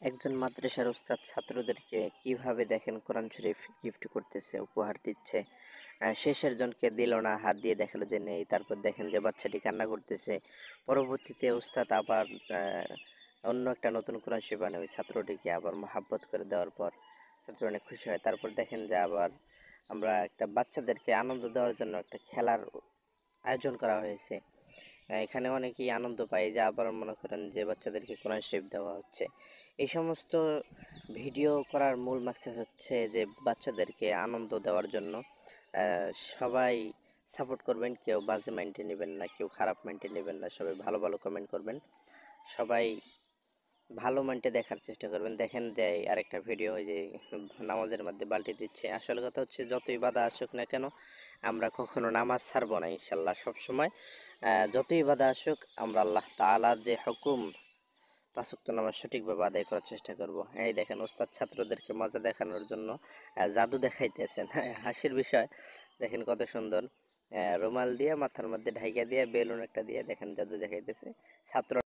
একজন মাদ্রাসার ওস্তাদ ছাত্রদেরকে কিভাবে দেখেন কোরআন শরীফ গিফট করতেছে, উপহার দিচ্ছে। শেষের জনকে দিল না, হাত দিয়ে দেখালো যে নেই। তারপর দেখেন যে বাচ্চাটি কান্না করতেছে। পরবর্তীতে ওস্তাদ আবার অন্য একটা নতুন কোরআন শরীফ আনে, ওই ছাত্রটিকে আবার মহাব্বত করে দেওয়ার পর ছাত্র অনেক খুশি হয়। তারপর দেখেন যে আবার আমরা একটা বাচ্চাদেরকে আনন্দ দেওয়ার জন্য একটা খেলার আয়োজন করা হয়েছে। এখানে অনেকেই আনন্দ পায়, যে আবার মনে করেন যে বাচ্চাদেরকে কোরআন শরীফ দেওয়া হচ্ছে। এই সমস্ত ভিডিও করার মূল মাকসাদ হচ্ছে যে বাচ্চাদেরকে আনন্দ দেওয়ার জন্য। সবাই সাপোর্ট করবেন, কেউ বাজে মাইন্ডে নেবেন না, কেউ খারাপ মাইন্ডে নেবেন না, সবাই ভালো ভালো কমেন্ট করবেন, সবাই ভালো মাইন্ডে দেখার চেষ্টা করবেন। দেখেন যে আরেকটা ভিডিও, ওই যে নামাজের মধ্যে বালতি দিচ্ছে। আসলে কথা হচ্ছে যতই বাধা আসুক না কেন, আমরা কখনো নামাজ ছাড়বো না ইনশাল্লাহ। সবসময় যতই বাধা আসুক, আমরা আল্লাহ তাআলার যে হুকুম, পাঁচ ওয়াক্ত নামাজ সঠিকভাবে আদায় করার চেষ্টা করব। এই দেখেন ওস্তাদ ছাত্রদেরকে মজা দেখানোর জন্য জাদু দেখাইতেছেন। হাসির বিষয়, দেখেন কত সুন্দর রুমাল দিয়ে মাথার মধ্যে ঢাইকা দিয়ে বেলুন একটা দিয়ে দেখেন জাদু দেখাইতেছে ছাত্র।